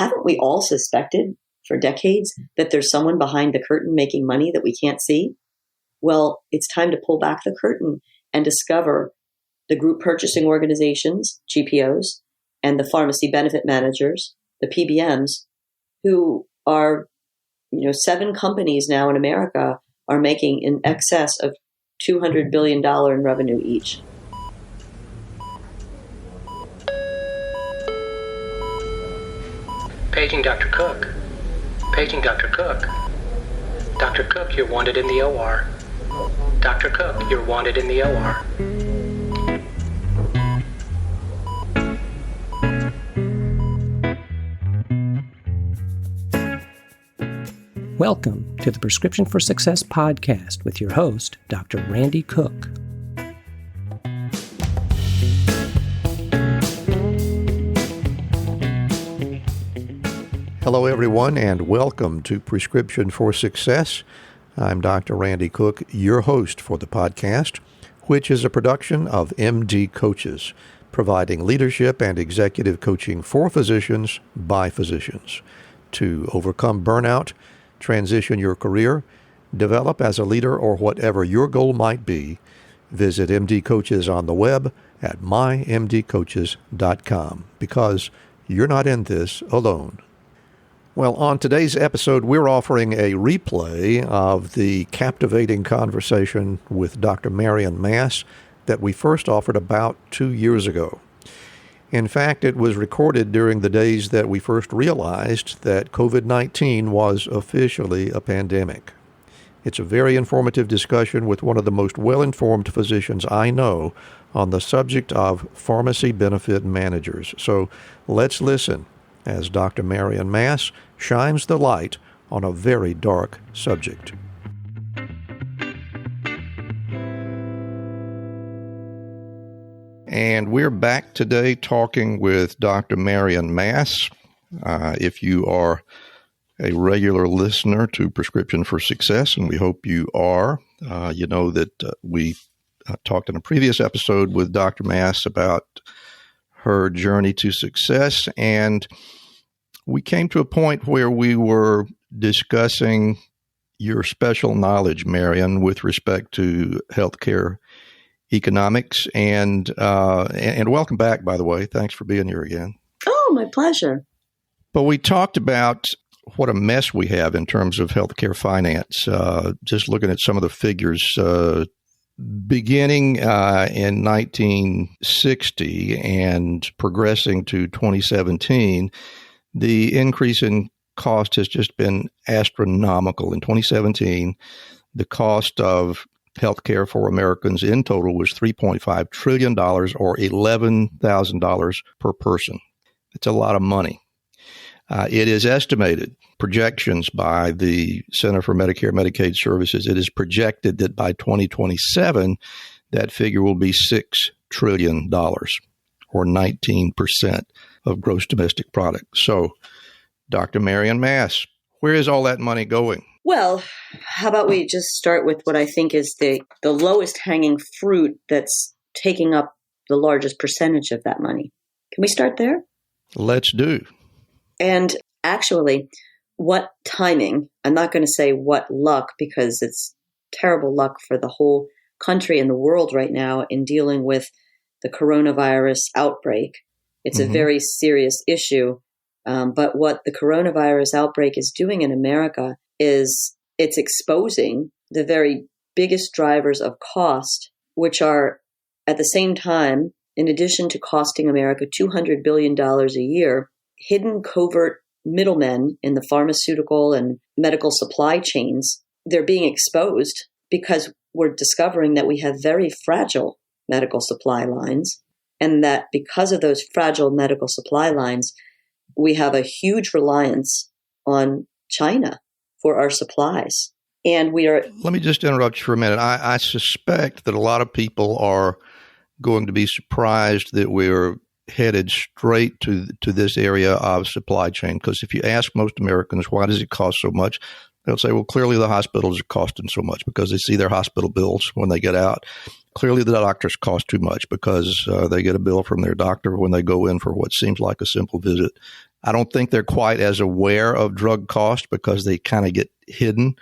haven't we all suspected for decades that there's someone behind the curtain making money that we can't see? Well, it's time to pull back the curtain and discover the group purchasing organizations, GPOs, and the pharmacy benefit managers, the PBMs, who are, 7 companies now in America are making in excess of $200 billion in revenue each. Paging Dr. Cook. Paging Dr. Cook. Dr. Cook, you're wanted in the OR. Dr. Cook, you're wanted in the OR. Welcome to the Prescription for Success podcast with your host, Dr. Randy Cook. Hello, everyone, and welcome to Prescription for Success. I'm Dr. Randy Cook, your host for the podcast, which is a production of MD Coaches, providing leadership and executive coaching for physicians by physicians to overcome burnout, transition your career, develop as a leader, or whatever your goal might be. Visit MD Coaches on the web at mymdcoaches.com because you're not in this alone. Well, on today's episode, we're offering a replay of the captivating conversation with Dr. Marion Mass that we first offered about 2 years ago. In fact, it was recorded during the days that we first realized that COVID-19 was officially a pandemic. It's a very informative discussion with one of the most well-informed physicians I know on the subject of pharmacy benefit managers. So let's listen as Dr. Marion Mass shines the light on a very dark subject. And we're back today talking with Dr. Marion Mass. If you are a regular listener to Prescription for Success, and we hope you are, you know that we talked in a previous episode with Dr. Mass about her journey to success, and we came to a point where we were discussing your special knowledge, Marion, with respect to healthcare economics, and welcome back, by the way. Thanks for being here again. Oh, my pleasure. But we talked about what a mess we have in terms of healthcare finance. Just looking at some of the figures, beginning in 1960 and progressing to 2017, the increase in cost has just been astronomical. In 2017, the cost of healthcare for Americans in total was $3.5 trillion or $11,000 per person. It's a lot of money. It is estimated, projections by the Center for Medicare and Medicaid Services, it is projected that by 2027, that figure will be $6 trillion or 19% of gross domestic product. So, Dr. Marion Mass, where is all that money going? Well, how about we just start with what I think is the lowest hanging fruit that's taking up the largest percentage of that money. Can we start there? Let's do. And actually, what timing, I'm not going to say what luck, because it's terrible luck for the whole country and the world right now in dealing with the coronavirus outbreak. It's a very serious issue. But what the coronavirus outbreak is doing in America is it's exposing the very biggest drivers of cost, which are at the same time, in addition to costing America $200 billion a year, hidden covert middlemen in the pharmaceutical and medical supply chains. They're being exposed because we're discovering that we have very fragile medical supply lines, and that because of those fragile medical supply lines, we have a huge reliance on China for our supplies. And we are... Let me just interrupt you for a minute. I suspect that a lot of people are going to be surprised that we're headed straight to this area of supply chain. Because if you ask most Americans, why does it cost so much? They'll say, well, clearly the hospitals are costing so much because they see their hospital bills when they get out. Clearly the doctors cost too much because they get a bill from their doctor when they go in for what seems like a simple visit. I don't think they're quite as aware of drug cost because they kind of get hidden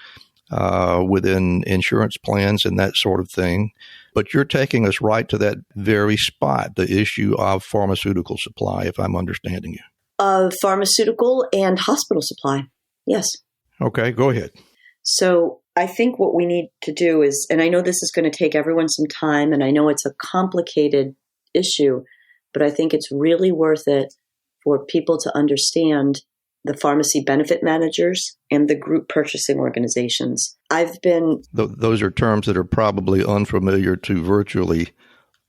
within insurance plans and that sort of thing. But you're taking us right to that very spot, the issue of pharmaceutical supply, if I'm understanding you. Pharmaceutical and hospital supply. Yes. Okay, go ahead. So I think what we need to do is, and I know this is going to take everyone some time, and I know it's a complicated issue, but I think it's really worth it for people to understand the pharmacy benefit managers and the group purchasing organizations. I've been... Those are terms that are probably unfamiliar to virtually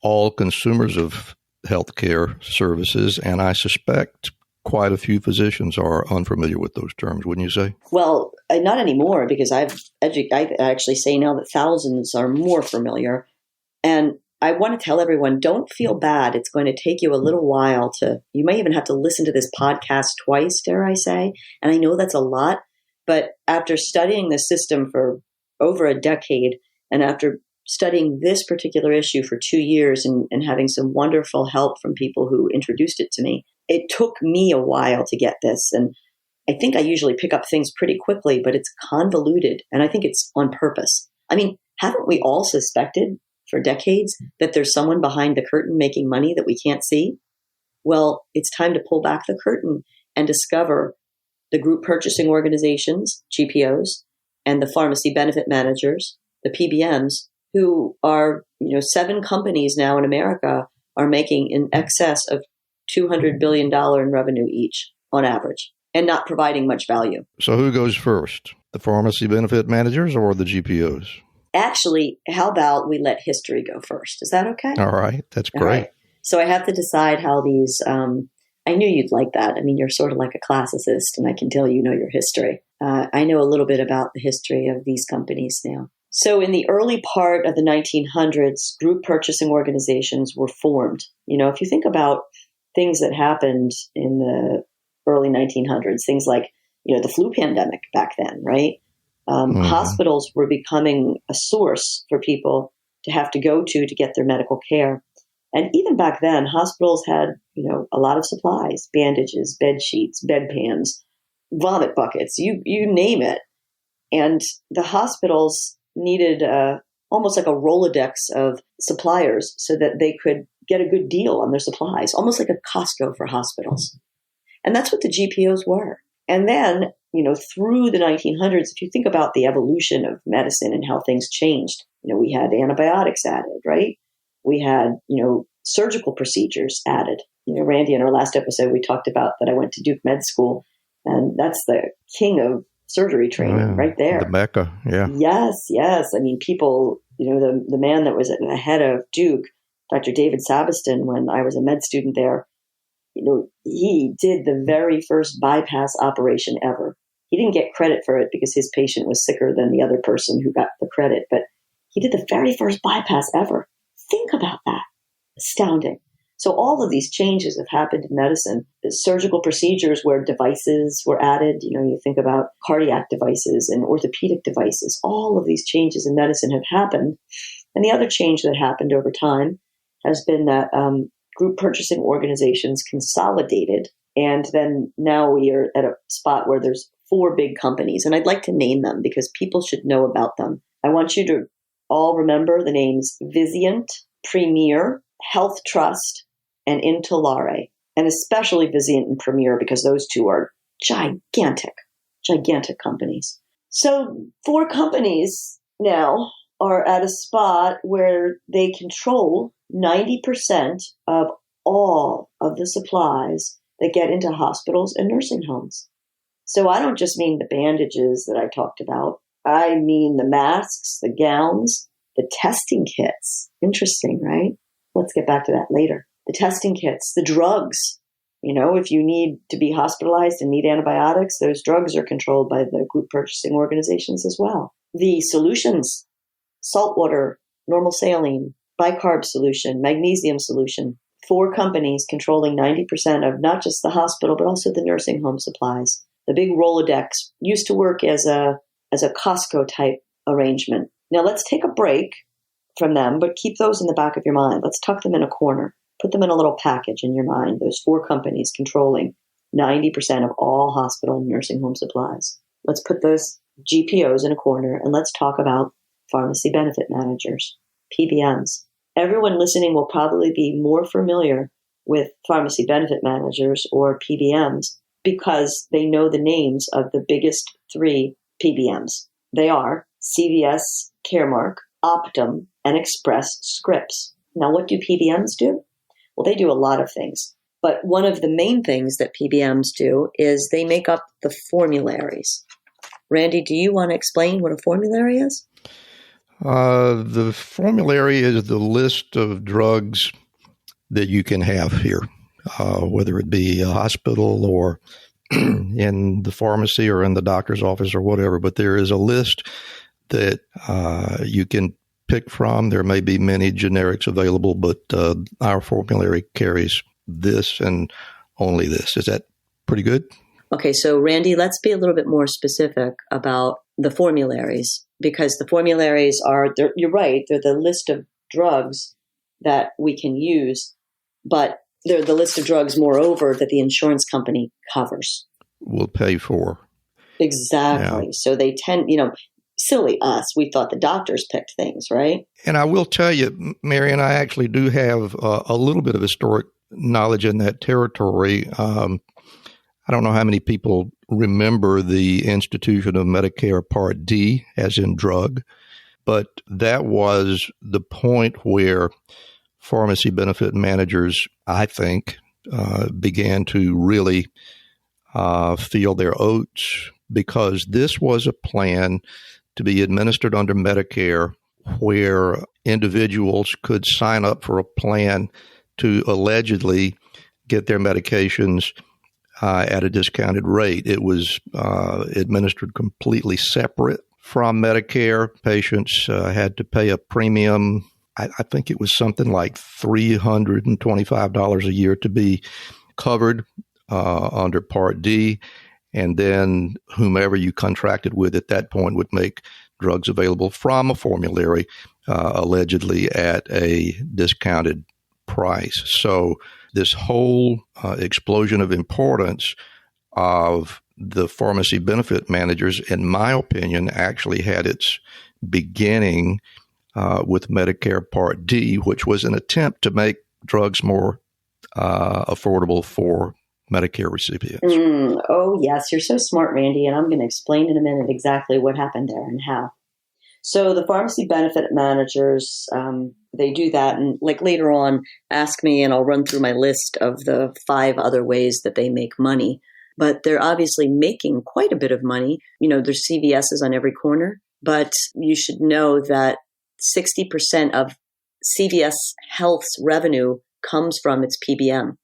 all consumers of healthcare services, and I suspect quite a few physicians are unfamiliar with those terms, wouldn't you say? Well, not anymore, because I actually say now that thousands are more familiar. And I want to tell everyone, don't feel bad. It's going to take you a little while you may even have to listen to this podcast twice, dare I say. And I know that's a lot, but after studying the system for over a decade, and after studying this particular issue for 2 years and having some wonderful help from people who introduced it to me, it took me a while to get this. And I think I usually pick up things pretty quickly, but it's convoluted. And I think it's on purpose. I mean, haven't we all suspected for decades that there's someone behind the curtain making money that we can't see? Well, it's time to pull back the curtain and discover the group purchasing organizations, GPOs, and the pharmacy benefit managers, the PBMs, who are, 7 companies now in America are making in excess of $200 billion in revenue each on average and not providing much value. So who goes first, the pharmacy benefit managers or the GPOs? Actually, how about we let history go first? Is that okay? All right. That's great. Right. So I have to decide how these, I knew you'd like that. I mean, you're sort of like a classicist, and I can tell you know your history. I know a little bit about the history of these companies now. So in the early part of the 1900s, group purchasing organizations were formed. If you think about things that happened in the early 1900s, things like, the flu pandemic back then, right? Hospitals were becoming a source for people to have to go to get their medical care. And even back then, hospitals had, a lot of supplies, bandages, bed sheets, bedpans, vomit buckets, you name it. And the hospitals needed almost like a Rolodex of suppliers so that they could get a good deal on their supplies, almost like a Costco for hospitals. And that's what the GPOs were. And then, through the 1900s, if you think about the evolution of medicine and how things changed, we had antibiotics added, right? We had, surgical procedures added. Randy, in our last episode, we talked about that I went to Duke Med School, and that's the king of surgery training right there. The Mecca, yeah. Yes. I mean, people, the man that was at the head of Duke, Dr. David Sabiston, when I was a med student there, he did the very first bypass operation ever. He didn't get credit for it because his patient was sicker than the other person who got the credit, but he did the very first bypass ever. Think about that. Astounding. So all of these changes have happened in medicine. The surgical procedures where devices were added, you think about cardiac devices and orthopedic devices. All of these changes in medicine have happened. And the other change that happened over time has been that group purchasing organizations consolidated. And then now we are at a spot where there's 4 big companies. And I'd like to name them because people should know about them. I want you to all remember the names Vizient, Premier, Health Trust, and Intolare, and especially Vizient and Premier because those 2 are gigantic companies. So 4 companies now are at a spot where they control 90% of all of the supplies that get into hospitals and nursing homes. So I don't just mean the bandages that I talked about. I mean the masks, the gowns, the testing kits. Interesting, right? Let's get back to that later. The testing kits, the drugs. If you need to be hospitalized and need antibiotics, those drugs are controlled by the group purchasing organizations as well. The solutions, salt water, normal saline, bicarb solution, magnesium solution. 4 companies controlling 90% of not just the hospital, but also the nursing home supplies. The big Rolodex used to work as a Costco type arrangement. Now let's take a break from them, but keep those in the back of your mind. Let's tuck them in a corner. Put them in a little package in your mind, those 4 companies controlling 90% of all hospital and nursing home supplies. Let's put those GPOs in a corner and let's talk about pharmacy benefit managers, PBMs. Everyone listening will probably be more familiar with pharmacy benefit managers or PBMs because they know the names of the biggest 3 PBMs. They are CVS Caremark, Optum, and Express Scripts. Now, what do PBMs do? Well, they do a lot of things. But one of the main things that PBMs do is they make up the formularies. Randy, do you want to explain what a formulary is? The formulary is the list of drugs that you can have here, whether it be a hospital or in the pharmacy or in the doctor's office or whatever. But there is a list that you can pick from. There may be many generics available, but our formulary carries this and only this. Is that pretty good? Okay, so Randy, let's be a little bit more specific about the formularies, because the formularies are, you're right, they're the list of drugs that we can use, but they're the list of drugs, moreover, that the insurance company covers. Will pay for. Exactly. Yeah. So they tend, silly us, we thought the doctors picked things, right? And I will tell you, Marion, I actually do have a little bit of historic knowledge in that territory. I don't know how many people remember the institution of Medicare Part D, as in drug, but that was the point where pharmacy benefit managers, I think, began to really feel their oats, because this was a plan to be administered under Medicare where individuals could sign up for a plan to allegedly get their medications at a discounted rate. It was administered completely separate from Medicare. Patients had to pay a premium. I think it was something like $325 a year to be covered under Part D. And then whomever you contracted with at that point would make drugs available from a formulary, allegedly at a discounted price. So this whole explosion of importance of the pharmacy benefit managers, in my opinion, actually had its beginning with Medicare Part D, which was an attempt to make drugs more affordable for Medicare recipients. Oh, yes. You're so smart, Randy. And I'm going to explain in a minute exactly what happened there and how. So the pharmacy benefit managers, they do that. And like later on, ask me and I'll run through my list of the 5 other ways that they make money. But they're obviously making quite a bit of money. There's CVS's on every corner. But you should know that 60% of CVS Health's revenue comes from its PBM.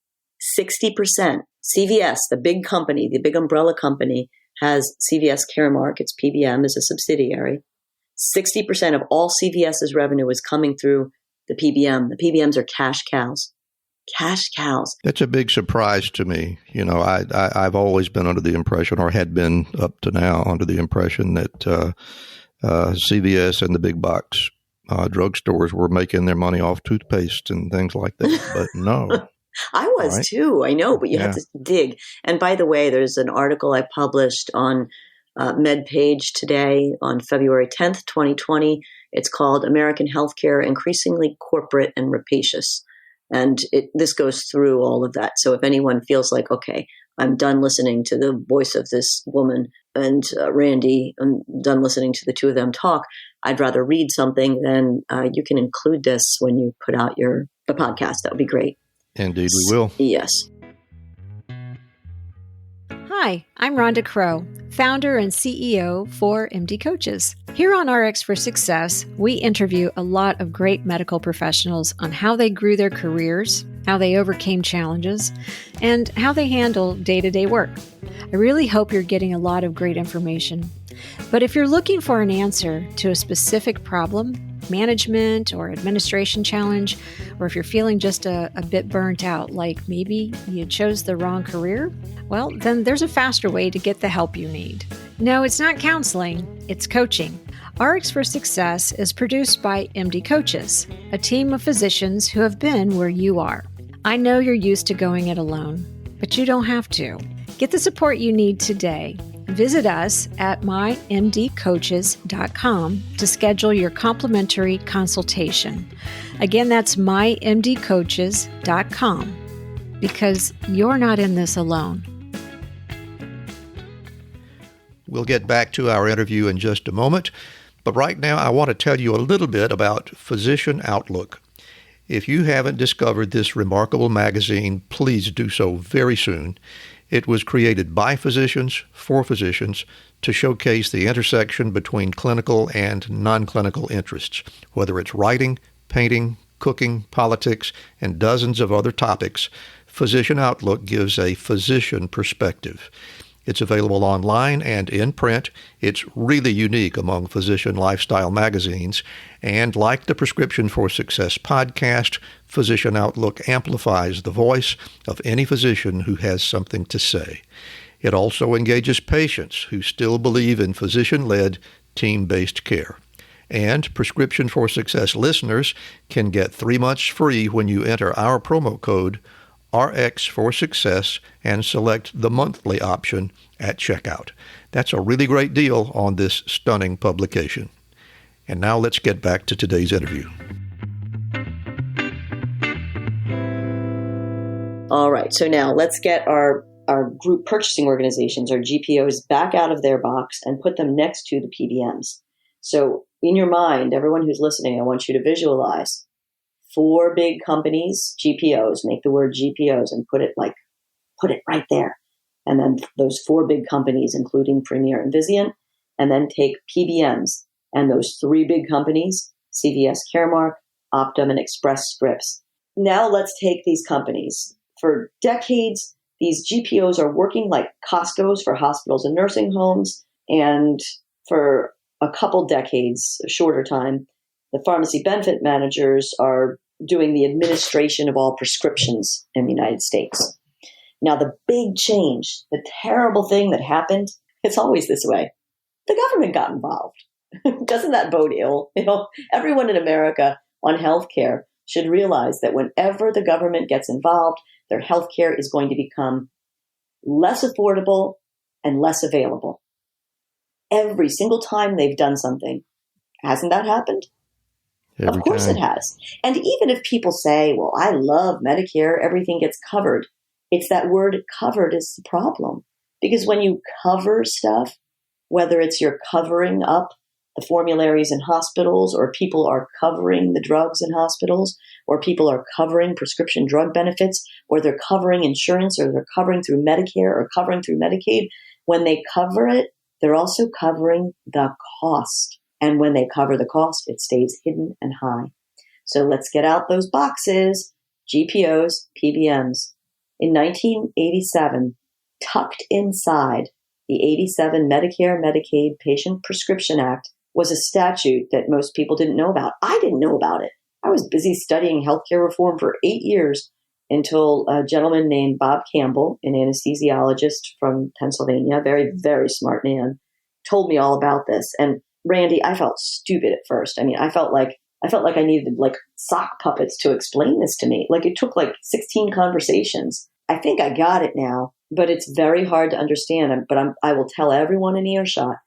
60%. CVS, the big company, the big umbrella company, has CVS Caremark. Its PBM is a subsidiary. 60% of all CVS's revenue is coming through the PBM. The PBMs are cash cows. Cash cows. That's a big surprise to me. I've always been under the impression, or had been up to now, under the impression that CVS and the big box drugstores were making their money off toothpaste and things like that. But no. I was too. I know, but you had to dig. And by the way, there's an article I published on MedPage today on February 10th, 2020. It's called American Healthcare Increasingly Corporate and Rapacious. And this goes through all of that. So if anyone feels like, okay, I'm done listening to the voice of this woman and Randy, I'm done listening to the two of them talk, I'd rather read something, then you can include this when you put out the podcast. That would be great. Indeed, we will. Yes. Hi, I'm Rhonda Crow, founder and CEO for MD Coaches. Here on RX for Success, we interview a lot of great medical professionals on how they grew their careers, how they overcame challenges, and how they handle day-to-day work. I really hope you're getting a lot of great information. But if you're looking for an answer to a specific problem, management or administration challenge, or if you're feeling just a bit burnt out, like maybe you chose the wrong career, well, then there's a faster way to get the help you need. No, it's not counseling, it's coaching. RX for Success is produced by MD Coaches, a team of physicians who have been where you are. I know you're used to going it alone, but you don't have to. Get the support you need today. Visit us at mymdcoaches.com to schedule your complimentary consultation. Again, that's mymdcoaches.com, because you're not in this alone. We'll get back to our interview in just a moment, but right now I want to tell you a little bit about Physician Outlook. If you haven't discovered this remarkable magazine, please do so very soon. It was created by physicians, for physicians, to showcase the intersection between clinical and non-clinical interests, whether it's writing, painting, cooking, politics, and dozens of other topics. Physician Outlook gives a physician perspective. It's available online and in print. It's really unique among physician lifestyle magazines. And like the Prescription for Success podcast, Physician Outlook amplifies the voice of any physician who has something to say. It also engages patients who still believe in physician-led, team-based care. And Prescription for Success listeners can get 3 months free when you enter our promo code RX for Success and select the monthly option at checkout. That's a really great deal on this stunning publication. And now let's get back to today's interview. All right, so now let's get our group purchasing organizations, our GPOs, back out of their box and put them next to the PBMs. So in your mind, everyone who's listening, I want you to visualize 4 big companies, GPOs, make the word GPOs and put it right there. And then those 4 big companies, including Premier and Vizient, and then take PBMs and those 3 big companies, CVS Caremark, Optum, and Express Scripts. Now let's take these companies. For decades, these GPOs are working like Costco's for hospitals and nursing homes. And for a couple decades, a shorter time, the pharmacy benefit managers are doing the administration of all prescriptions in the United States. Now, the big change, the terrible thing that happened, it's always this way. The government got involved. Doesn't that bode ill? Everyone in America on healthcare should realize that whenever the government gets involved, their healthcare is going to become less affordable and less available. Every single time they've done something. Hasn't that happened? Of course it has. And even if people say, well, I love Medicare, everything gets covered. It's that word covered is the problem. Because when you cover stuff, whether it's you're covering up the formularies in hospitals, or people are covering the drugs in hospitals, or people are covering prescription drug benefits, or they're covering insurance, or they're covering through Medicare or covering through Medicaid, when they cover it, they're also covering the cost. And when they cover the cost, it stays hidden and high. So let's get out those boxes, GPOs, PBMs. In 1987, tucked inside the 87 Medicare-Medicaid Patient Prescription Act was a statute that most people didn't know about. I didn't know about it. I was busy studying healthcare reform for 8 years until a gentleman named Bob Campbell, an anesthesiologist from Pennsylvania, very, very smart man, told me all about this. And Randy, I felt stupid at first. I mean, I felt like I needed like sock puppets to explain this to me. Like it took like 16 conversations. I think I got it now, but it's very hard to understand. But I will tell everyone in earshot,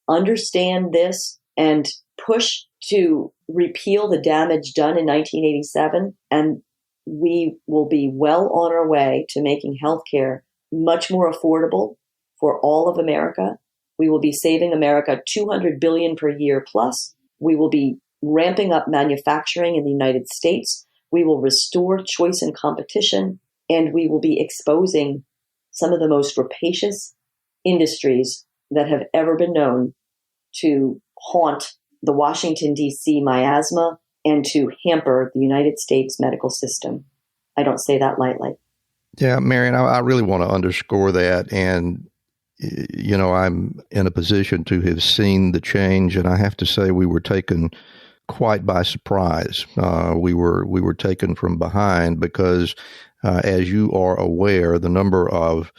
understand this and push to repeal the damage done in 1987. And we will be well on our way to making healthcare much more affordable for all of America. We will be saving America $200 billion per year plus. We will be ramping up manufacturing in the United States. We will restore choice and competition, and we will be exposing some of the most rapacious industries that have ever been known to haunt the Washington, D.C. miasma and to hamper the United States medical system. I don't say that lightly. Yeah, Marion, I really want to underscore that. And I'm in a position to have seen the change, and I have to say we were taken quite by surprise. We were taken from behind because, as you are aware, the number of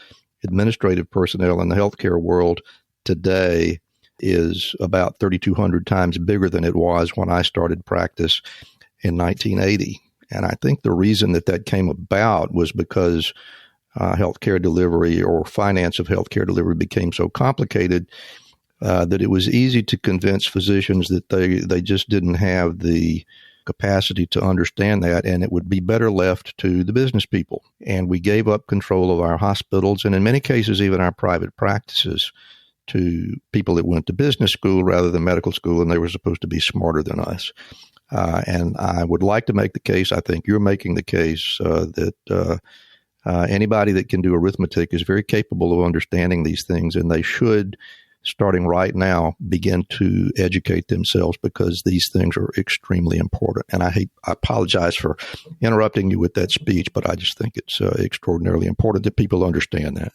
administrative personnel in the healthcare world today is about 3,200 times bigger than it was when I started practice in 1980. And I think the reason that came about was because healthcare delivery or finance of healthcare delivery became so complicated that it was easy to convince physicians that they just didn't have the capacity to understand that, and it would be better left to the business people. And we gave up control of our hospitals, and in many cases, even our private practices, to people that went to business school rather than medical school, and they were supposed to be smarter than us. And I would like to make the case, I think you're making the case, that anybody that can do arithmetic is very capable of understanding these things, and they should, starting right now, begin to educate themselves, because these things are extremely important. And I apologize for interrupting you with that speech, but I just think it's extraordinarily important that people understand that.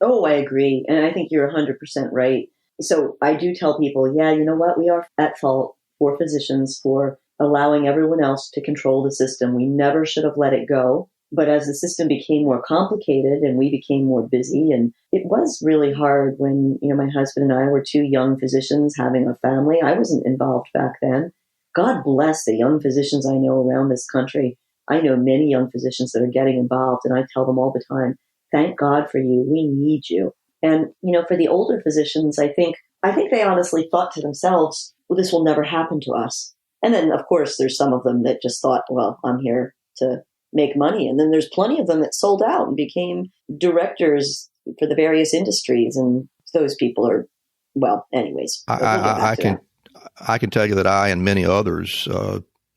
Oh, I agree. And I think you're 100% right. So I do tell people, yeah, you know what? We are at fault for physicians for allowing everyone else to control the system. We never should have let it go. But as the system became more complicated and we became more busy, and it was really hard when, my husband and I were two young physicians having a family. I wasn't involved back then. God bless the young physicians I know around this country. I know many young physicians that are getting involved, and I tell them all the time, thank God for you. We need you. And, for the older physicians, I think they honestly thought to themselves, well, this will never happen to us. And then, of course, there's some of them that just thought, well, I'm here to make money. And then there's plenty of them that sold out and became directors for the various industries. And those people are, well, anyways. I can tell you that I and many others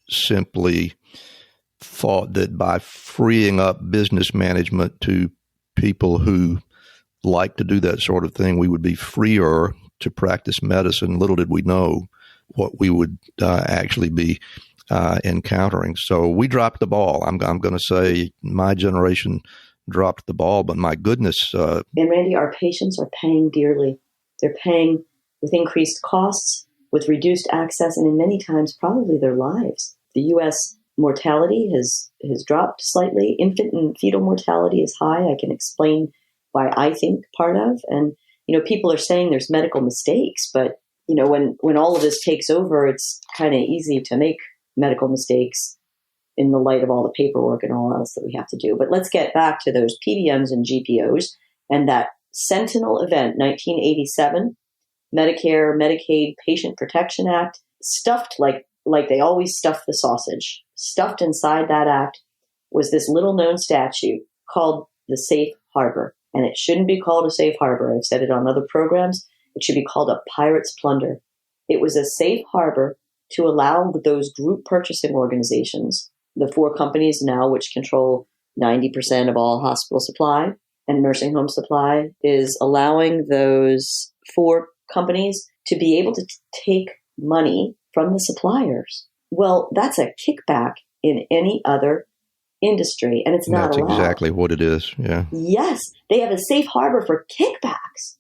simply thought that by freeing up business management to people who like to do that sort of thing, we would be freer to practice medicine. Little did we know what we would actually be encountering. So we dropped the ball. I'm going to say my generation dropped the ball, but my goodness. And Randy, our patients are paying dearly. They're paying with increased costs, with reduced access, and in many times probably their lives. The U.S. mortality has dropped slightly. Infant and fetal mortality is high. I can explain why I think part of. And, people are saying there's medical mistakes, but, when all of this takes over, it's kind of easy to make medical mistakes in the light of all the paperwork and all else that we have to do. But let's get back to those PBMs and GPOs and that Sentinel event, 1987, Medicare, Medicaid, Patient Protection Act, stuffed like they always stuff the sausage. Stuffed inside that act was this little-known statute called the Safe Harbor. And it shouldn't be called a safe harbor. I've said it on other programs. It should be called a pirate's plunder. It was a safe harbor to allow those group purchasing organizations, the 4 companies now which control 90% of all hospital supply and nursing home supply, is allowing those 4 companies to be able to take money from the suppliers. Well, that's a kickback in any other industry, and it's not allowed. That's exactly what it is, yeah. Yes, they have a safe harbor for kickbacks.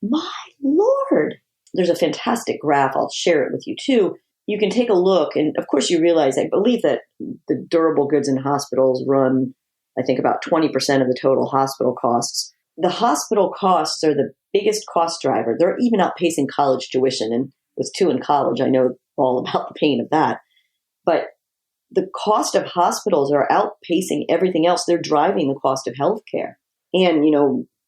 My Lord. There's a fantastic graph. I'll share it with you, too. You can take a look, and of course you realize, I believe that the durable goods in hospitals run, I think, about 20% of the total hospital costs. The hospital costs are the biggest cost driver. They're even outpacing college tuition, and with 2 in college, I know all about the pain of that. But the cost of hospitals are outpacing everything else. They're driving the cost of healthcare. And,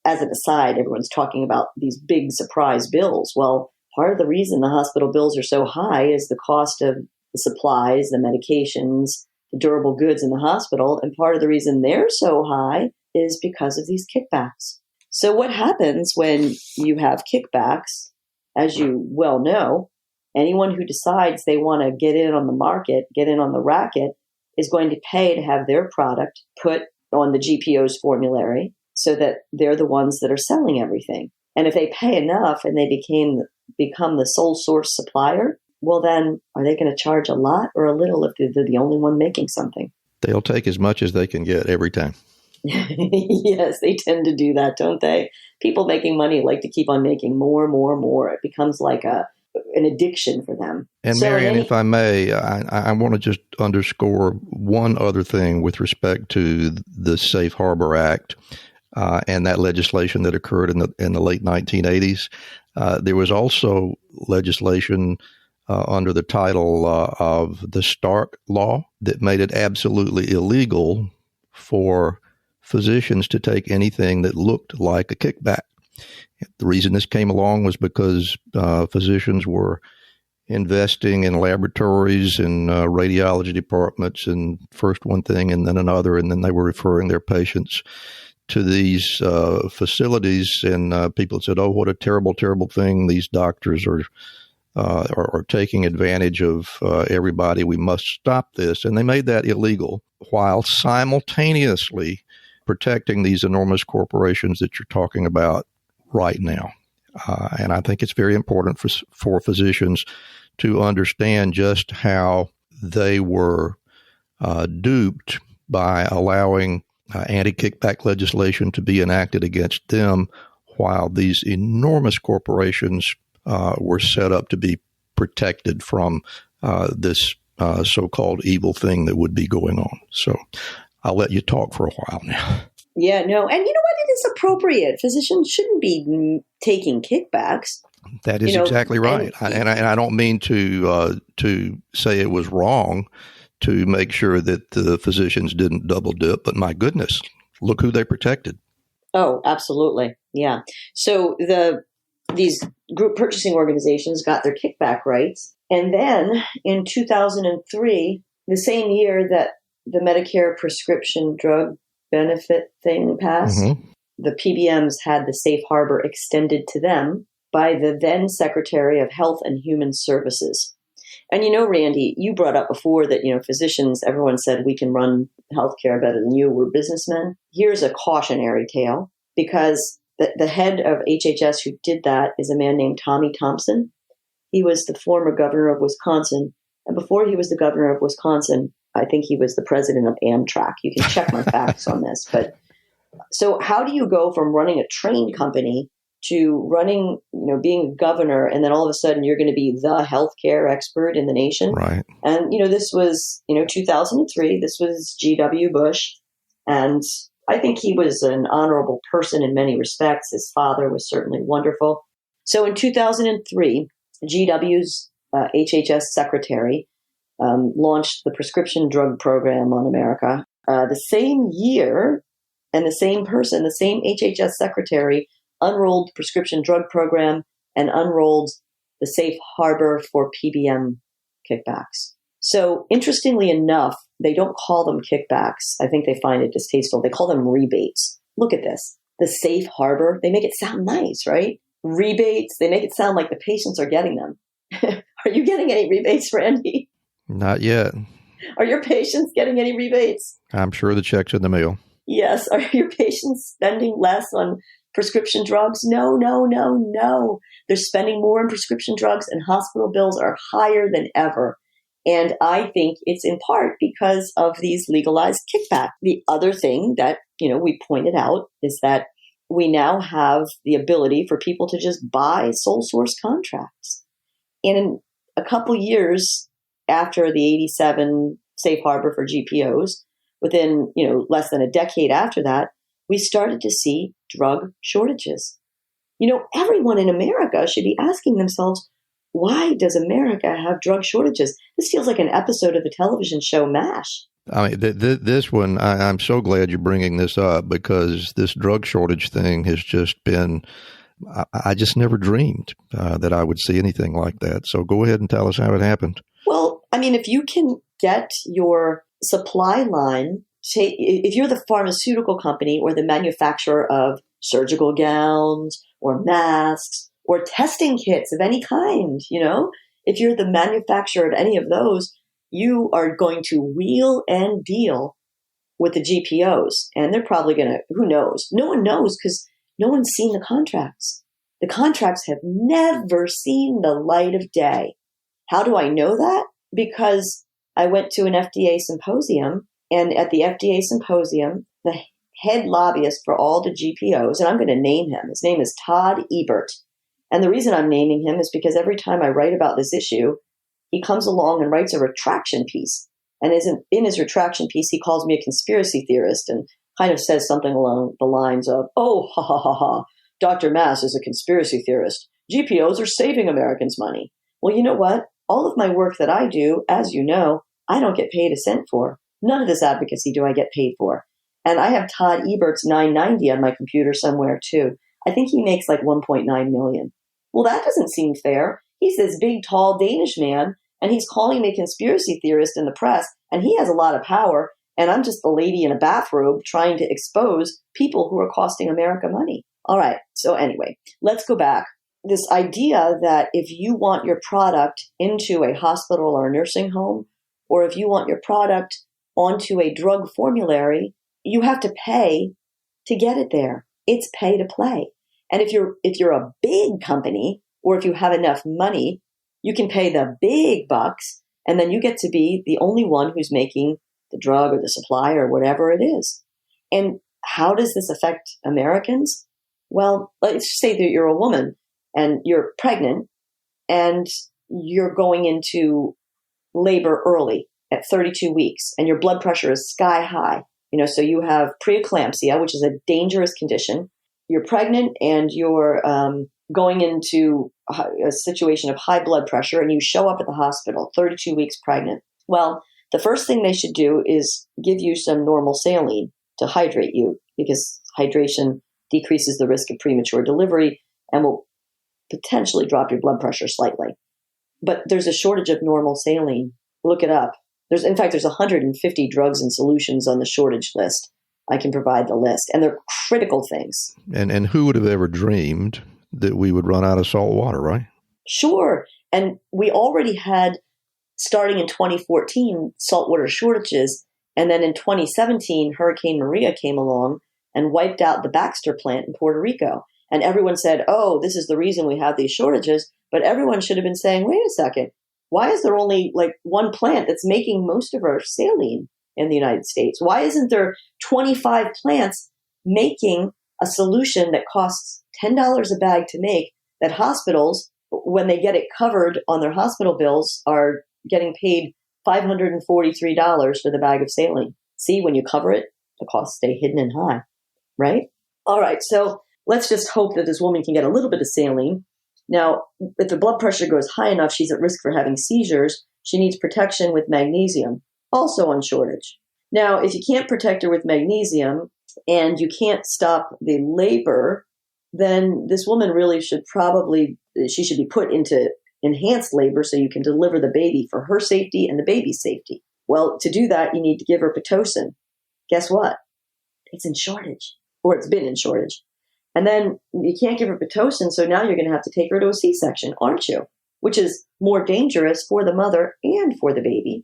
as an aside, everyone's talking about these big surprise bills. Well, part of the reason the hospital bills are so high is the cost of the supplies, the medications, the durable goods in the hospital. And part of the reason they're so high is because of these kickbacks. So what happens when you have kickbacks, as you well know, anyone who decides they want to get in on the market, get in on the racket, is going to pay to have their product put on the GPO's formulary so that they're the ones that are selling everything. And if they pay enough and they become the sole source supplier, well then, are they going to charge a lot or a little if they're the only one making something? They'll take as much as they can get every time. Yes, they tend to do that, don't they? People making money like to keep on making more. It becomes like an addiction for them. And so Marion, if I may, I want to just underscore one other thing with respect to the Safe Harbor Act and that legislation that occurred in the late 1980s. There was also legislation under the title of the Stark Law that made it absolutely illegal for physicians to take anything that looked like a kickback. The reason this came along was because physicians were investing in laboratories and radiology departments, and first one thing and then another, and then they were referring their patients to these facilities, and people said, "Oh, what a terrible, terrible thing! These doctors are taking advantage of everybody. We must stop this." And they made that illegal while simultaneously protecting these enormous corporations that you're talking about right now. And I think it's very important for physicians to understand just how they were duped by allowing anti-kickback legislation to be enacted against them while these enormous corporations were set up to be protected from this so-called evil thing that would be going on. So I'll let you talk for a while now. Yeah, no. And you know what? It is appropriate. Physicians shouldn't be taking kickbacks. That is exactly right. And I don't mean to say it was wrong to make sure that the physicians didn't double dip, but my goodness, look who they protected. Oh, absolutely. Yeah. So these group purchasing organizations got their kickback rights. And then in 2003, the same year that the Medicare prescription drug benefit thing passed, the PBMs had the safe harbor extended to them by the then Secretary of Health and Human Services. And Randy, you brought up before that, physicians, everyone said we can run healthcare better than you. We're businessmen. Here's a cautionary tale, because the head of HHS who did that is a man named Tommy Thompson. He was the former governor of Wisconsin. And before he was the governor of Wisconsin, I think he was the president of Amtrak. You can check my facts on this. But so how do you go from running a train company to running, being a governor, and then all of a sudden you're going to be the healthcare expert in the nation? Right. And, this was, 2003. This was G.W. Bush. And I think he was an honorable person in many respects. His father was certainly wonderful. So in 2003, G.W.'s HHS secretary launched the prescription drug program on America. The same year, and the same person, the same HHS secretary, unrolled the prescription drug program and unrolled the safe harbor for PBM kickbacks. So interestingly enough, they don't call them kickbacks. I think they find it distasteful. They call them rebates. Look at this. The safe harbor, they make it sound nice, right? Rebates, they make it sound like the patients are getting them. Are you getting any rebates, Randy? Not yet. Are your patients getting any rebates? I'm sure the check's in the mail. Yes. Are your patients spending less on prescription drugs? No. They're spending more on prescription drugs, and hospital bills are higher than ever. And I think it's in part because of these legalized kickbacks. The other thing that, we pointed out is that we now have the ability for people to just buy sole source contracts. And in a couple years after the 87 safe harbor for GPOs, within, less than a decade after that, we started to see drug shortages. Everyone in America should be asking themselves, why does America have drug shortages? This feels like an episode of the television show MASH. I mean, this one, I'm so glad you're bringing this up, because this drug shortage thing has just been, I just never dreamed that I would see anything like that. So go ahead and tell us how it happened. Well, I mean, if you can get your supply line, if you're the pharmaceutical company or the manufacturer of surgical gowns or masks or testing kits of any kind, if you're the manufacturer of any of those, you are going to wheel and deal with the GPOs. And they're probably going to, who knows? No one knows, because no one's seen the contracts. The contracts have never seen the light of day. How do I know that? Because I went to an FDA symposium, and at the FDA symposium, the head lobbyist for all the GPOs, and I'm going to name him. His name is Todd Ebert. And the reason I'm naming him is because every time I write about this issue, he comes along and writes a retraction piece. And in his retraction piece, he calls me a conspiracy theorist and kind of says something along the lines of, oh, ha, ha, ha, ha, Dr. Mass is a conspiracy theorist. GPOs are saving Americans money. Well, you know what? All of my work that I do, as you know, I don't get paid a cent for. None of this advocacy do I get paid for. And I have Todd Ebert's 990 on my computer somewhere too. I think he makes like 1.9 million. Well, that doesn't seem fair. He's this big, tall Danish man, and he's calling me a conspiracy theorist in the press, and he has a lot of power, and I'm just a lady in a bathrobe trying to expose people who are costing America money. All right, so anyway, let's go back. This idea that if you want your product into a hospital or a nursing home, or if you want your product onto a drug formulary, you have to pay to get it there. It's pay to play. And if you're a big company, or if you have enough money, you can pay the big bucks, and then you get to be the only one who's making the drug or the supply or whatever it is. And how does this affect Americans? Well, let's say that you're a woman and you're pregnant and you're going into labor early at 32 weeks and your blood pressure is sky high. So you have preeclampsia, which is a dangerous condition. You're pregnant and you're going into a situation of high blood pressure, and you show up at the hospital 32 weeks pregnant. Well, the first thing they should do is give you some normal saline to hydrate you, because hydration decreases the risk of premature delivery and will potentially drop your blood pressure slightly. But there's a shortage of normal saline. Look it up. There's 150 drugs and solutions on the shortage list. I can provide the list, and they're critical things. And who would have ever dreamed that we would run out of salt water, right? Sure. And we already had, starting in 2014, saltwater shortages. And then in 2017, Hurricane Maria came along and wiped out the Baxter plant in Puerto Rico. And everyone said, oh, this is the reason we have these shortages. But everyone should have been saying, wait a second, why is there only like one plant that's making most of our saline in the United States? Why isn't there 25 plants making a solution that costs $10 a bag to make, that hospitals, when they get it covered on their hospital bills, are getting paid $543 for the bag of saline? See, when you cover it, the costs stay hidden and high, right? All right, so let's just hope that this woman can get a little bit of saline. Now, if the blood pressure goes high enough, she's at risk for having seizures. She needs protection with magnesium, also on shortage. Now, if you can't protect her with magnesium and you can't stop the labor, then this woman really should be put into enhanced labor so you can deliver the baby for her safety and the baby's safety. Well, to do that, you need to give her Pitocin. Guess what? It's in shortage, or it's been in shortage. And then you can't give her Pitocin, so now you're going to have to take her to a C-section, aren't you? Which is more dangerous for the mother and for the baby.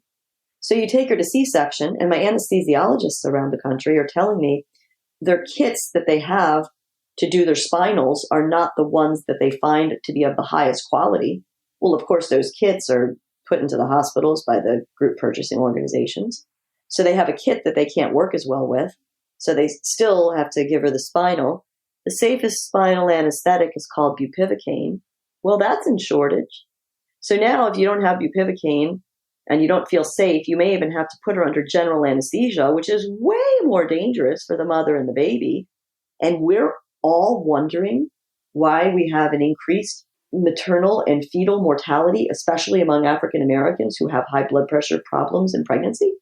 So you take her to C-section, and my anesthesiologists around the country are telling me their kits that they have to do their spinals are not the ones that they find to be of the highest quality. Well, of course, those kits are put into the hospitals by the group purchasing organizations. So they have a kit that they can't work as well with. So they still have to give her the spinal. The safest spinal anesthetic is called bupivacaine. Well, that's in shortage. So now if you don't have bupivacaine and you don't feel safe, you may even have to put her under general anesthesia, which is way more dangerous for the mother and the baby. And we're all wondering why we have an increased maternal and fetal mortality, especially among African Americans who have high blood pressure problems in pregnancy.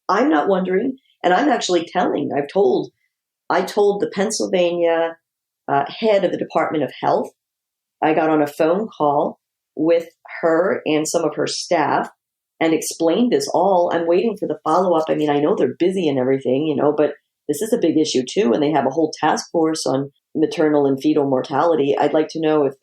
I'm not wondering, and I'm actually telling. I told the Pennsylvania head of the Department of Health. I got on a phone call with her and some of her staff and explained this all. I'm waiting for the follow-up. I mean, I know they're busy and everything, but this is a big issue too, and they have a whole task force on maternal and fetal mortality. I'd like to know if,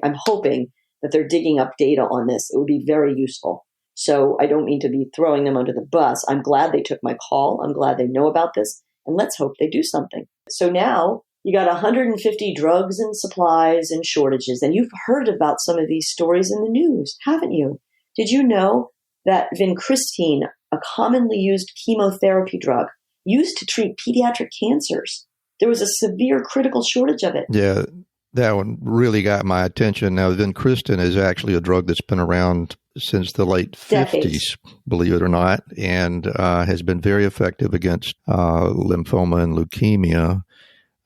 I'm hoping that they're digging up data on this. It would be very useful. So I don't mean to be throwing them under the bus. I'm glad they took my call. I'm glad they know about this, and let's hope they do something. So now you got 150 drugs and supplies and shortages, and you've heard about some of these stories in the news, haven't you? Did you know that vincristine, a commonly used chemotherapy drug, used to treat pediatric cancers, there was a severe critical shortage of it? Yeah, that one really got my attention. Now, vincristine is actually a drug that's been around since the late 50s, believe it or not, and has been very effective against lymphoma and leukemia.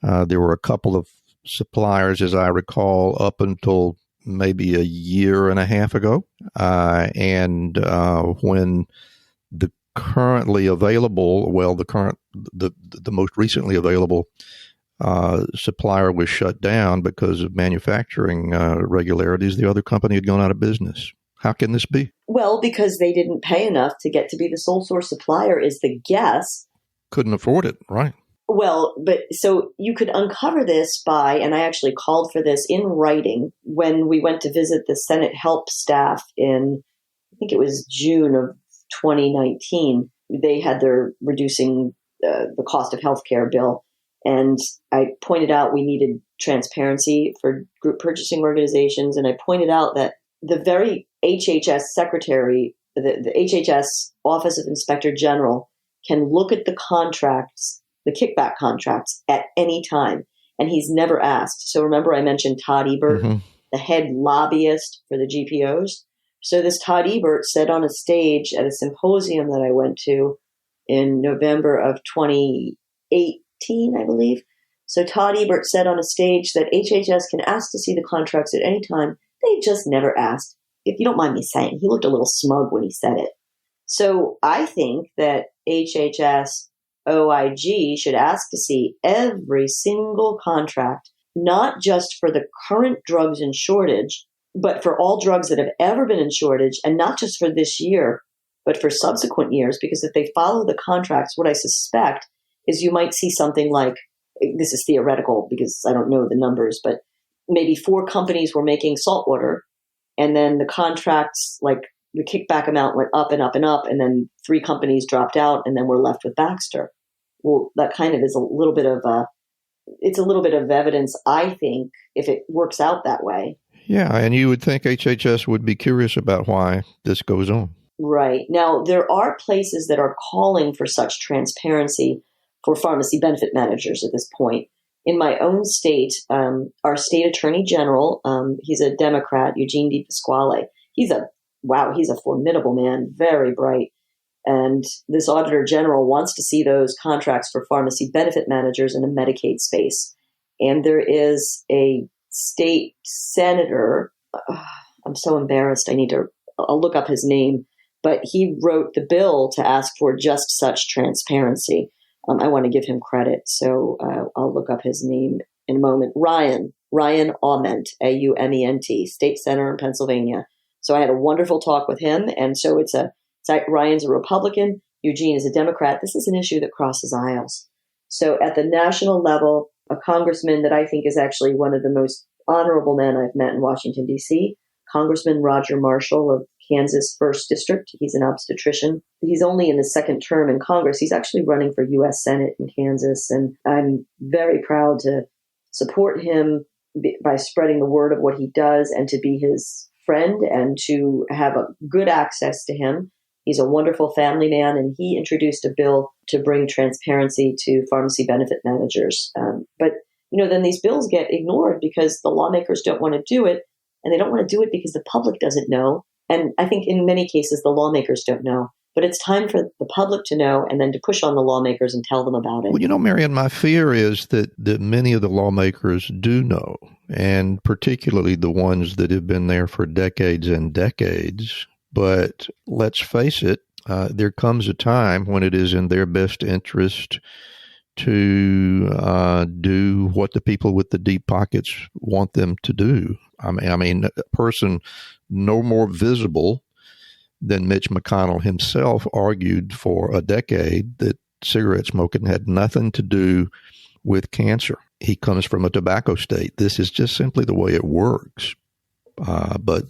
There were a couple of suppliers, as I recall, up until maybe a year and a half ago. And when the currently available, well, the most recently available supplier was shut down because of manufacturing regularities. The other company had gone out of business. How can this be? Well, because they didn't pay enough to get to be the sole source supplier is the guess. Couldn't afford it, right? Well, but so you could uncover this by, and I actually called for this in writing when we went to visit the Senate help staff in, I think it was June of 2019. They had their reducing the cost of healthcare bill. And I pointed out we needed transparency for group purchasing organizations. And I pointed out that the very HHS secretary, the HHS Office of Inspector General, can look at the contracts, the kickback contracts, at any time. And he's never asked. So remember I mentioned Todd Ebert, the head lobbyist for the GPOs? So this Todd Ebert said on a stage at a symposium that I went to in November of 2018, I believe. So Todd Ebert said on a stage that HHS can ask to see the contracts at any time. They just never asked. If you don't mind me saying, he looked a little smug when he said it. So I think that HHS OIG should ask to see every single contract, not just for the current drugs in shortage, but for all drugs that have ever been in shortage, and not just for this year, but for subsequent years, because if they follow the contracts, what I suspect is you might see something like, this is theoretical because I don't know the numbers, but maybe 4 companies were making salt water, and then the contracts, like the kickback amount went up and up and up, and then 3 companies dropped out, and then we're left with Baxter. Well, that kind of is a little bit of evidence, I think, if it works out that way. Yeah, and you would think HHS would be curious about why this goes on. Right. Now, there are places that are calling for such transparency for pharmacy benefit managers at this point. In my own state, our state attorney general, he's a Democrat, Eugene DePasquale. He's a formidable man, very bright. And this auditor general wants to see those contracts for pharmacy benefit managers in the Medicaid space. And there is a state senator, I'm so embarrassed, I'll look up his name, but he wrote the bill to ask for just such transparency. I want to give him credit, so I'll look up his name in a moment. Ryan Aument, A-U-M-E-N-T, state senator in Pennsylvania. So I had a wonderful talk with him, and so Ryan's a Republican, Eugene is a Democrat. This is an issue that crosses aisles. So at the national level, a congressman that I think is actually one of the most honorable men I've met in Washington, D.C., Congressman Roger Marshall of Kansas 1st District. He's an obstetrician. He's only in his second term in Congress. He's actually running for U.S. Senate in Kansas. And I'm very proud to support him by spreading the word of what he does and to be his friend and to have a good access to him. He's a wonderful family man, and he introduced a bill to bring transparency to pharmacy benefit managers. But then these bills get ignored because the lawmakers don't want to do it, and they don't want to do it because the public doesn't know. And I think in many cases, the lawmakers don't know. But it's time for the public to know and then to push on the lawmakers and tell them about it. Well, Marion, my fear is that many of the lawmakers do know, and particularly the ones that have been there for decades and decades. But let's face it, there comes a time when it is in their best interest to do what the people with the deep pockets want them to do. I mean, a person no more visible than Mitch McConnell himself argued for a decade that cigarette smoking had nothing to do with cancer. He comes from a tobacco state. This is just simply the way it works. But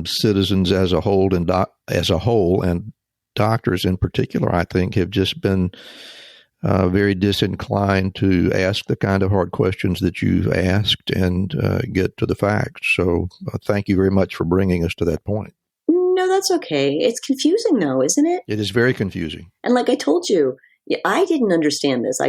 citizens as a whole and doctors in particular, I think, have just been very disinclined to ask the kind of hard questions that you've asked and get to the facts. So thank you very much for bringing us to that point. No, that's okay. It's confusing, though, isn't it? It is very confusing. And like I told you, I didn't understand this.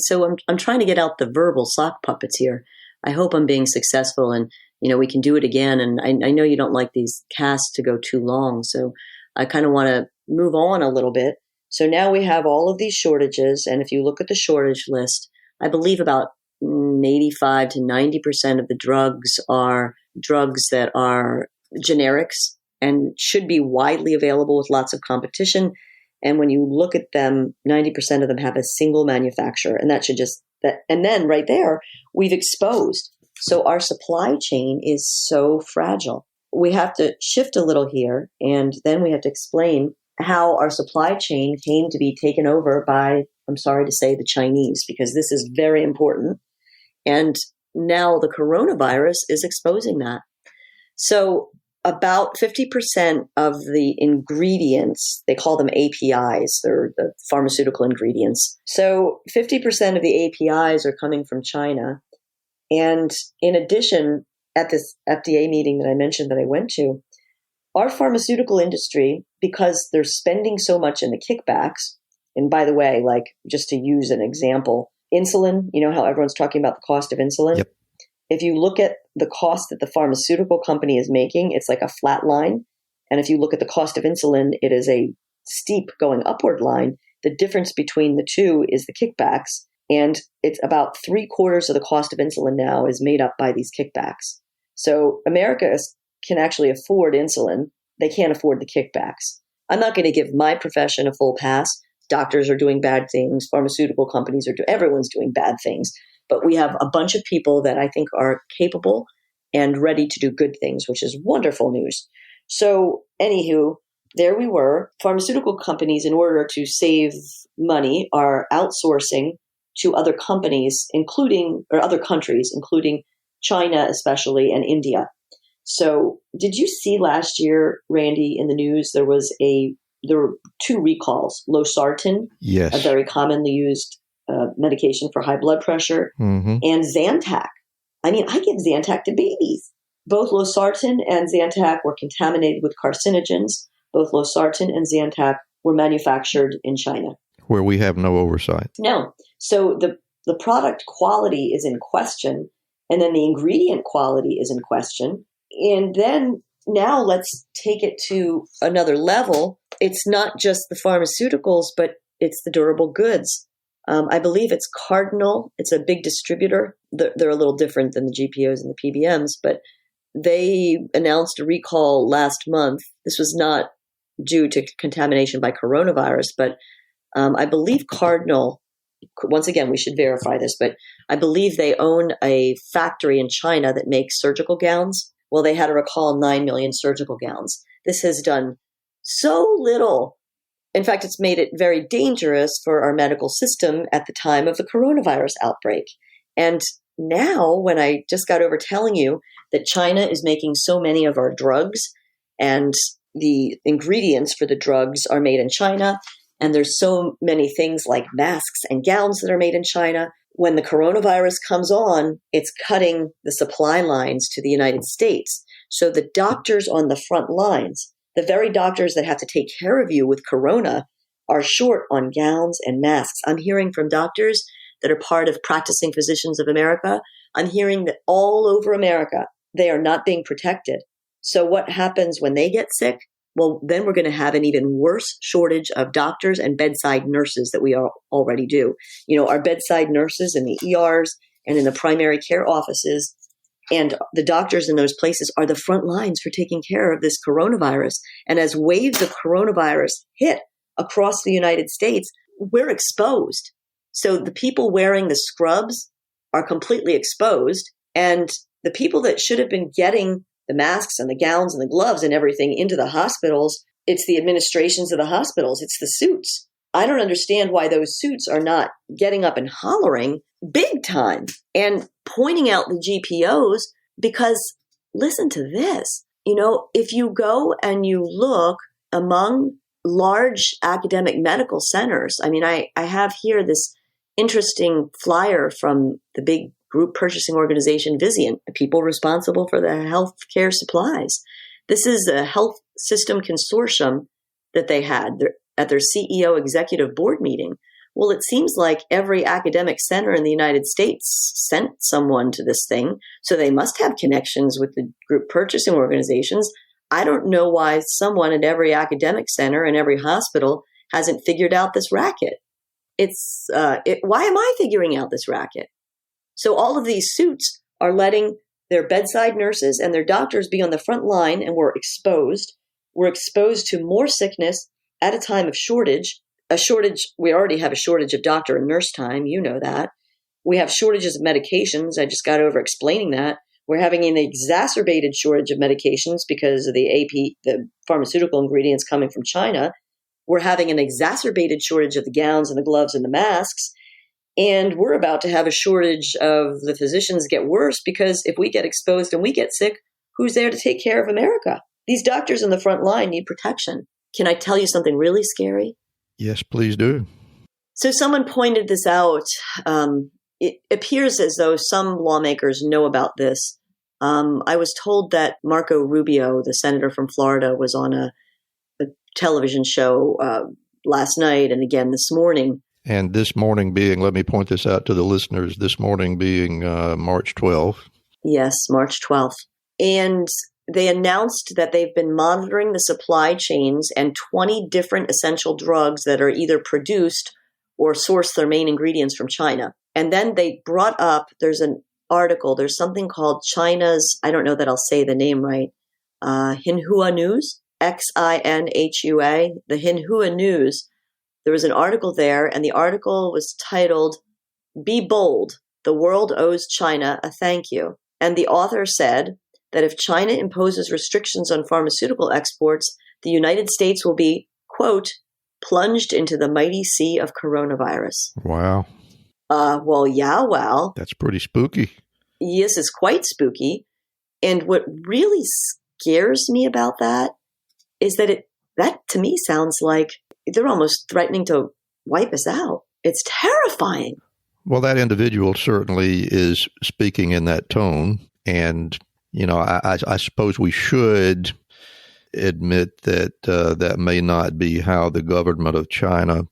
So I'm trying to get out the verbal sock puppets here. I hope I'm being successful, and we can do it again. And I know you don't like these casts to go too long, so I kind of want to move on a little bit. So now we have all of these shortages, and if you look at the shortage list, I believe about 85 to 90% of the drugs are drugs that are generics. and should be widely available with lots of competition. And when you look at them, 90% of them have a single manufacturer, and and then right there, we've exposed. So our supply chain is so fragile. We have to shift a little here, and then we have to explain how our supply chain came to be taken over by, I'm sorry to say, the Chinese, because this is very important. And now the coronavirus is exposing that. So about 50% of the ingredients, they call them APIs, they're the pharmaceutical ingredients. So 50% of the APIs are coming from China. And in addition, at this FDA meeting that I mentioned that I went to, our pharmaceutical industry, because they're spending so much in the kickbacks, and by the way, like just to use an example, insulin, you know how everyone's talking about the cost of insulin? Yep. If you look at the cost that the pharmaceutical company is making, it's like a flat line. And if you look at the cost of insulin, it is a steep going upward line. The difference between the two is the kickbacks. And it's about 3/4 of the cost of insulin now is made up by these kickbacks. So America can actually afford insulin. They can't afford the kickbacks. I'm not going to give my profession a full pass. Doctors are doing bad things. Pharmaceutical companies everyone's doing bad things. But we have a bunch of people that I think are capable and ready to do good things, which is wonderful news. So anywho, there we were. Pharmaceutical companies, in order to save money, are outsourcing to other companies, other countries, including China especially, and India. So did you see last year, Randy, in the news, there were 2 recalls, losartan, yes, a very commonly used medication for high blood pressure, and Zantac. I mean, I give Zantac to babies. Both losartan and Zantac were contaminated with carcinogens. Both losartan and Zantac were manufactured in China, where we have no oversight. No. So the product quality is in question, and then the ingredient quality is in question. And then now let's take it to another level. It's not just the pharmaceuticals, but it's the durable goods. I believe it's Cardinal. It's a big distributor. They're a little different than the GPOs and the PBMs, but they announced a recall last month. This was not due to contamination by coronavirus, but I believe Cardinal, once again, we should verify this, but I believe they own a factory in China that makes surgical gowns. Well, they had to recall 9 million surgical gowns. This has done so little. In fact, it's made it very dangerous for our medical system at the time of the coronavirus outbreak. And now, when I just got over telling you that China is making so many of our drugs, and the ingredients for the drugs are made in China, and there's so many things like masks and gowns that are made in China, when the coronavirus comes on, it's cutting the supply lines to the United States. So the doctors on the front lines, the very doctors that have to take care of you with corona, are short on gowns and masks. I'm hearing from doctors that are part of Practicing Physicians of America. I'm hearing that all over America, they are not being protected. So what happens when they get sick? Well, then we're going to have an even worse shortage of doctors and bedside nurses that we already do. You know, our bedside nurses in the ERs and in the primary care offices and the doctors in those places are the front lines for taking care of this coronavirus. And as waves of coronavirus hit across the United States, we're exposed. So the people wearing the scrubs are completely exposed. And the people that should have been getting the masks and the gowns and the gloves and everything into the hospitals, it's the administrations of the hospitals. It's the suits. I don't understand why those suits are not getting up and hollering big time and pointing out the GPOs, because listen to this. You know, if you go and you look among large academic medical centers, I mean, I have here this interesting flyer from the big group purchasing organization Vizient, the people responsible for the healthcare supplies. This is a health system consortium that they had at their CEO executive board meeting. Well, it seems like every academic center in the United States sent someone to this thing, so they must have connections with the group purchasing organizations. I don't know why someone at every academic center and every hospital hasn't figured out this racket. Why am I figuring out this racket? So all of these suits are letting their bedside nurses and their doctors be on the front line, and we're exposed. we're exposed to more sickness at a time of shortage. We already have a shortage of doctor and nurse time. You know that. We have shortages of medications. I just got over explaining that. We're having an exacerbated shortage of medications because of the pharmaceutical ingredients coming from China. We're having an exacerbated shortage of the gowns and the gloves and the masks. And we're about to have a shortage of the physicians get worse because if we get exposed and we get sick, who's there to take care of America? These doctors in the front line need protection. Can I tell you something really scary? Yes, please do. So someone pointed this out. It appears as though some lawmakers know about this. I was told that Marco Rubio, the senator from Florida, was on a television show last night and again this morning. And this morning being, let me point this out to the listeners, this morning being March 12th. Yes, March 12th. And they announced that they've been monitoring the supply chains and 20 different essential drugs that are either produced or source their main ingredients from China. And then they brought up, there's an article, there's something called China's, I don't know that I'll say the name right, Xinhua News, Xinhua, the Xinhua News. There was an article there, and the article was titled, "Be Bold, the World Owes China a Thank You." And the author said that if China imposes restrictions on pharmaceutical exports, the United States will be, quote, plunged into the mighty sea of coronavirus. Wow. Well. That's pretty spooky. Yes, it's quite spooky. And what really scares me about that is that that to me sounds like they're almost threatening to wipe us out. It's terrifying. Well, that individual certainly is speaking in that tone. And, I suppose we should admit that that may not be how the government of China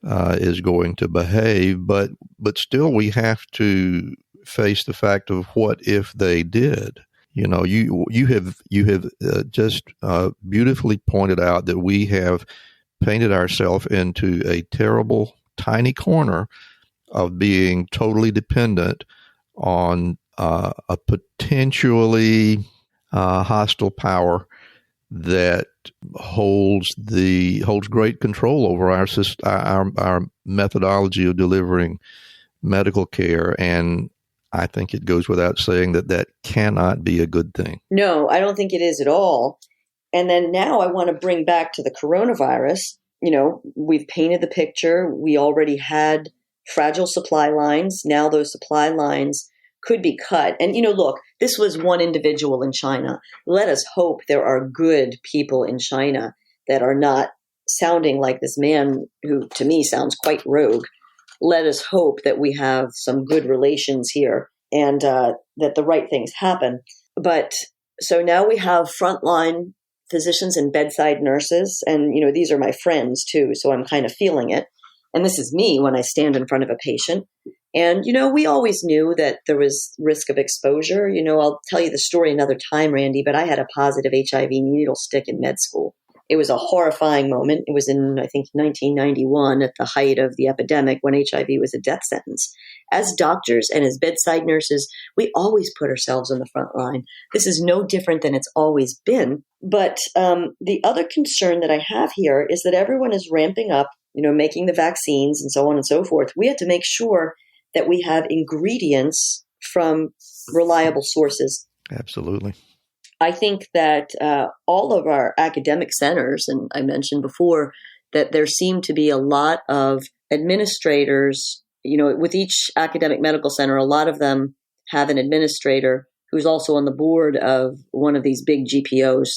is going to behave, but still we have to face the fact of what if they did. You have just beautifully pointed out that we have painted ourselves into a terrible tiny corner of being totally dependent on a potentially hostile power that holds great control over our methodology of delivering medical care. And I think it goes without saying that cannot be a good thing. No, I don't think it is at all. And then now I want to bring back to the coronavirus. We've painted the picture. We already had fragile supply lines. Now those supply lines could be cut. And, look, this was one individual in China. Let us hope there are good people in China that are not sounding like this man who, to me, sounds quite rogue. Let us hope that we have some good relations here and that the right things happen. But so now we have frontline physicians and bedside nurses. And, these are my friends, too. So I'm kind of feeling it. And this is me when I stand in front of a patient. And, we always knew that there was risk of exposure. I'll tell you the story another time, Randy, but I had a positive HIV needle stick in med school. It was a horrifying moment. It was in, I think, 1991 at the height of the epidemic when HIV was a death sentence. As doctors and as bedside nurses, we always put ourselves on the front line. This is no different than it's always been. But the other concern that I have here is that everyone is ramping up, making the vaccines and so on and so forth. We have to make sure that we have ingredients from reliable sources. Absolutely. I think that all of our academic centers, and I mentioned before that there seem to be a lot of administrators, with each academic medical center, a lot of them have an administrator who's also on the board of one of these big GPOs.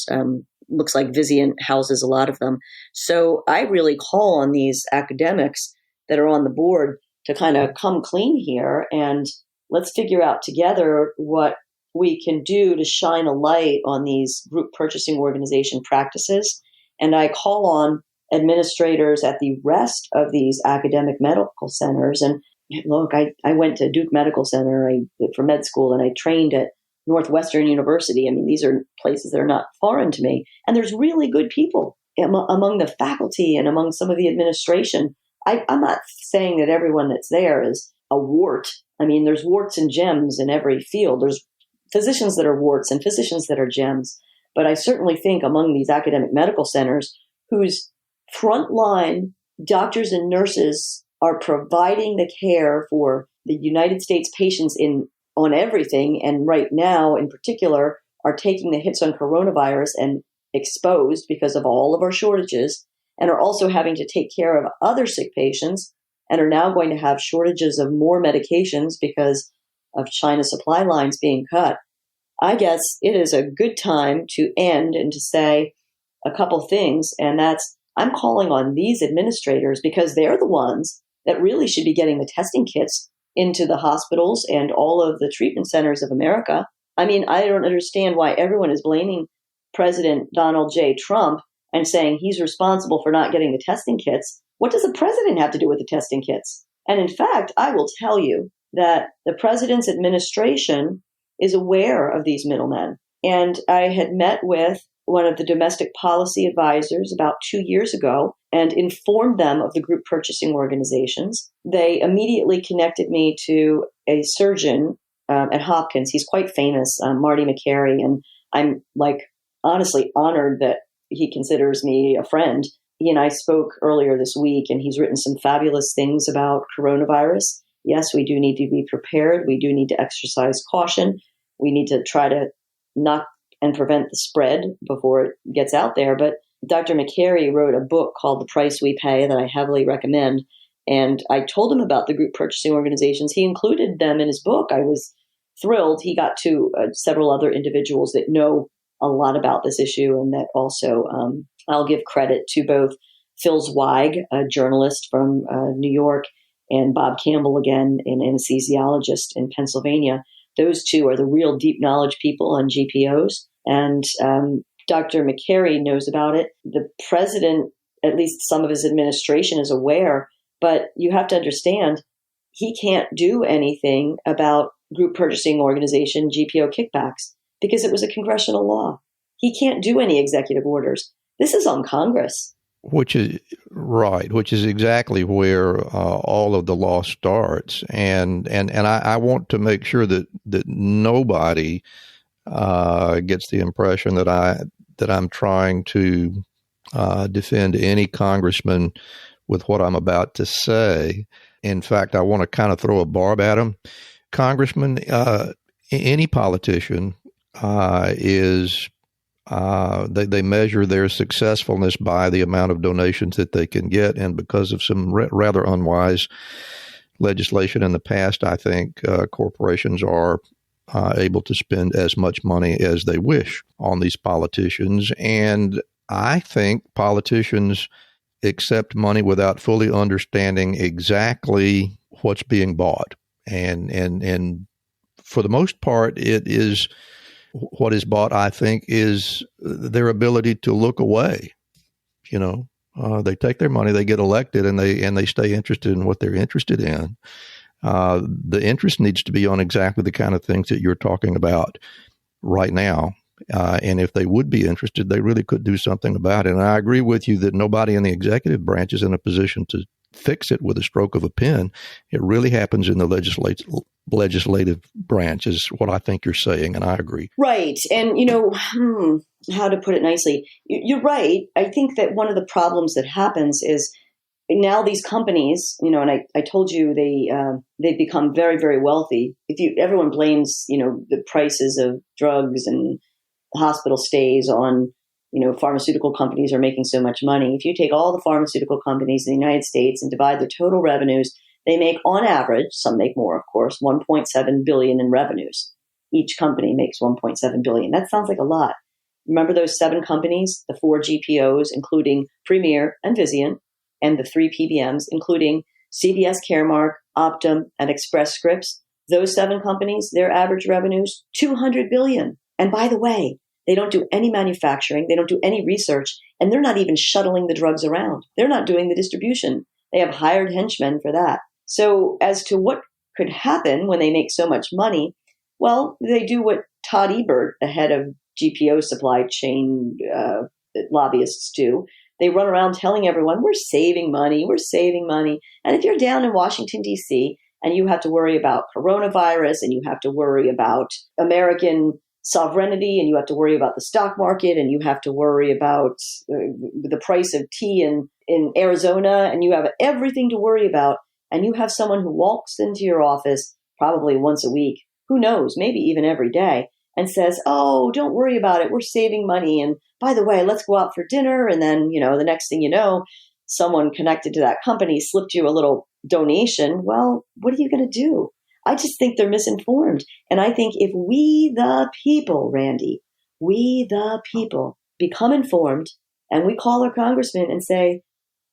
Looks like Vizient houses a lot of them. So I really call on these academics that are on the board to kind of come clean here and let's figure out together what we can do to shine a light on these group purchasing organization practices. And I call on administrators at the rest of these academic medical centers. And look, I went to Duke Medical Center for med school, and I trained at Northwestern University. I mean, these are places that are not foreign to me. And there's really good people among the faculty and among some of the administration. I'm not saying that everyone that's there is a wart. I mean, there's warts and gems in every field. There's physicians that are warts and physicians that are gems. But I certainly think among these academic medical centers whose frontline doctors and nurses are providing the care for the United States patients on everything, and right now in particular are taking the hits on coronavirus and exposed because of all of our shortages, and are also having to take care of other sick patients and are now going to have shortages of more medications because of China's supply lines being cut. I guess it is a good time to end and to say a couple things, and that's I'm calling on these administrators because they're the ones that really should be getting the testing kits into the hospitals and all of the treatment centers of America. I mean, I don't understand why everyone is blaming President Donald J. Trump and saying he's responsible for not getting the testing kits. What does the president have to do with the testing kits? And in fact, I will tell you that the president's administration is aware of these middlemen. And I had met with one of the domestic policy advisors about 2 years ago and informed them of the group purchasing organizations. They immediately connected me to a surgeon at Hopkins. He's quite famous, Marty McCary, and I'm honestly honored that he considers me a friend. He and I spoke earlier this week, and he's written some fabulous things about coronavirus. Yes, we do need to be prepared. We do need to exercise caution. We need to try to knock and prevent the spread before it gets out there. But Dr. McCary wrote a book called The Price We Pay that I heavily recommend. And I told him about the group purchasing organizations. He included them in his book. I was thrilled. He got to several other individuals that know a lot about this issue, and that also I'll give credit to both Phil Zweig, a journalist from New York, and Bob Campbell, again, an anesthesiologist in Pennsylvania. Those two are the real deep knowledge people on GPOs. And Dr. McCary knows about it. The president, at least some of his administration, is aware. But you have to understand, he can't do anything about group purchasing organization GPO kickbacks because it was a congressional law. He can't do any executive orders. This is on Congress. Which is right, which is exactly where all of the law starts. And I want to make sure that nobody gets the impression that I'm trying to defend any congressman with what I'm about to say. In fact, I want to kind of throw a barb at him. Congressman, any politician they measure their successfulness by the amount of donations that they can get. And because of some rather unwise legislation in the past, I think corporations are able to spend as much money as they wish on these politicians. And I think politicians accept money without fully understanding exactly what's being bought. And for the most part, it is what is bought, I think, is their ability to look away. They take their money, they get elected, and they stay interested in what they're interested in. The interest needs to be on exactly the kind of things that you're talking about right now. And if they would be interested, they really could do something about it. And I agree with you that nobody in the executive branch is in a position to fix it with a stroke of a pen. It really happens in the legislative branch is what I think you're saying, and I agree. Right. And, how to put it nicely, you're right. I think that one of the problems that happens is now these companies, and I told you they've become very, very wealthy. Everyone blames, the prices of drugs and hospital stays on, pharmaceutical companies are making so much money. If you take all the pharmaceutical companies in the United States and divide their total revenues, they make on average, some make more, of course, $1.7 billion in revenues. Each company makes $1.7 billion. That sounds like a lot. Remember those 7 companies, the 4 GPOs, including Premier and Vizient, and the 3 PBMs, including CVS Caremark, Optum, and Express Scripts. Those 7 companies, their average revenues, $200 billion. And by the way, they don't do any manufacturing. They don't do any research. And they're not even shuttling the drugs around. They're not doing the distribution. They have hired henchmen for that. So as to what could happen when they make so much money, well, they do what Todd Ebert, the head of GPO supply chain lobbyists, do. They run around telling everyone, we're saving money. And if you're down in Washington, D.C., and you have to worry about coronavirus and you have to worry about American sovereignty, and you have to worry about the stock market, and you have to worry about the price of tea in Arizona, and you have everything to worry about, and you have someone who walks into your office probably once a week, who knows, maybe even every day, and says, oh, don't worry about it, we're saving money, and by the way, let's go out for dinner, and then, the next thing you know, someone connected to that company slipped you a little donation. Well, what are you going to do? I just think they're misinformed. And I think if we the people, Randy, we the people become informed, and we call our congressman and say,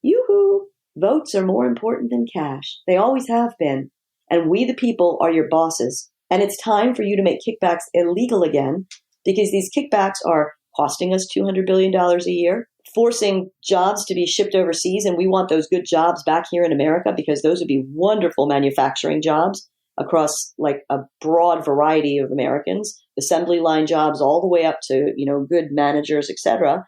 yoo-hoo, votes are more important than cash. They always have been. And we the people are your bosses. And it's time for you to make kickbacks illegal again, because these kickbacks are costing us $200 billion a year, forcing jobs to be shipped overseas. And we want those good jobs back here in America, because those would be wonderful manufacturing jobs across like a broad variety of Americans, assembly line jobs all the way up to, good managers, etc.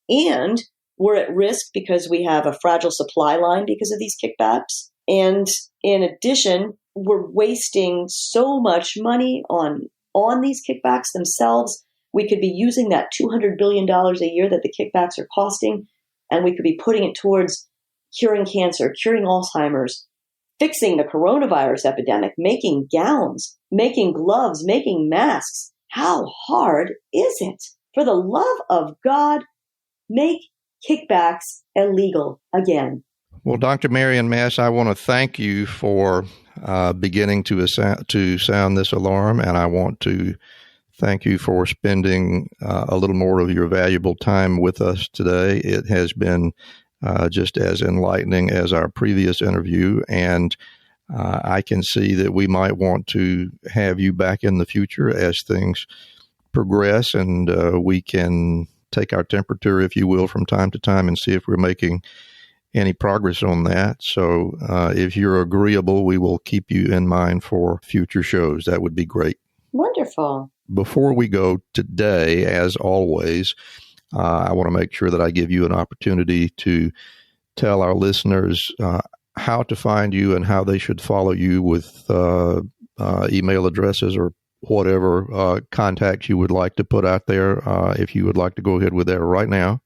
And we're at risk because we have a fragile supply line because of these kickbacks. And in addition, we're wasting so much money on these kickbacks themselves. We could be using that $200 billion a year that the kickbacks are costing, and we could be putting it towards curing cancer, curing Alzheimer's, fixing the coronavirus epidemic, making gowns, making gloves, making masks. How hard is it? For the love of God, make kickbacks illegal again. Well, Dr. Marion Mass, I want to thank you for beginning to sound this alarm, and I want to thank you for spending a little more of your valuable time with us today. It has been just as enlightening as our previous interview, and I can see that we might want to have you back in the future as things progress, and we can take our temperature, if you will, from time to time and see if we're making any progress on that. So if you're agreeable, we will keep you in mind for future shows. That would be great. Wonderful. Before we go today, as always, I want to make sure that I give you an opportunity to tell our listeners how to find you and how they should follow you with email addresses or whatever contacts you would like to put out there, if you would like to go ahead with that right now.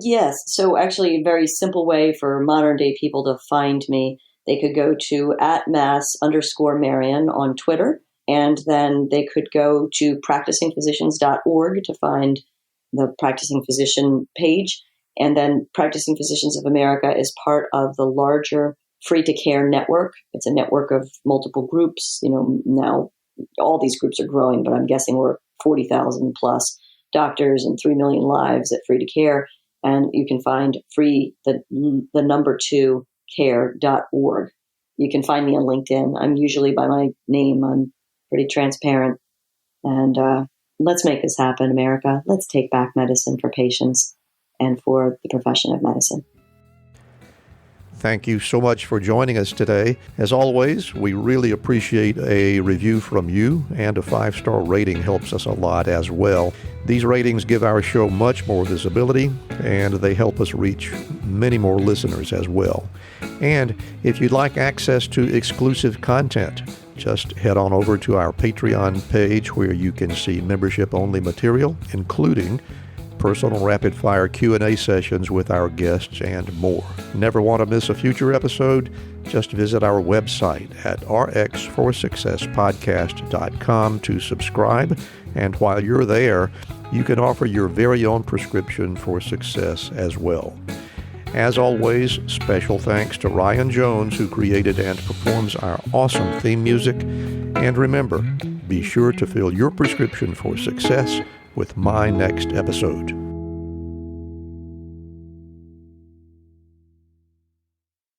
Yes. So actually a very simple way for modern day people to find me. They could go to @mass_Marion on Twitter, and then they could go to practicingphysicians.org to find the Practicing Physician page. And then Practicing Physicians of America is part of the larger Free to Care network. It's a network of multiple groups. Now all these groups are growing, but I'm guessing we're 40,000 plus doctors and 3 million lives at Free to Care. And you can find the number 2 care.org. You can find me on LinkedIn. I'm usually by my name. I'm pretty transparent. And let's make this happen, America. Let's take back medicine for patients and for the profession of medicine. Thank you so much for joining us today. As always, we really appreciate a review from you, and a 5-star rating helps us a lot as well. These ratings give our show much more visibility, and they help us reach many more listeners as well. And if you'd like access to exclusive content, just head on over to our Patreon page, where you can see membership-only material, including personal rapid-fire Q&A sessions with our guests and more. Never want to miss a future episode? Just visit our website at rxforsuccesspodcast.com to subscribe, and while you're there, you can offer your very own prescription for success as well. As always, special thanks to Ryan Jones, who created and performs our awesome theme music. And remember, be sure to fill your prescription for success with my next episode.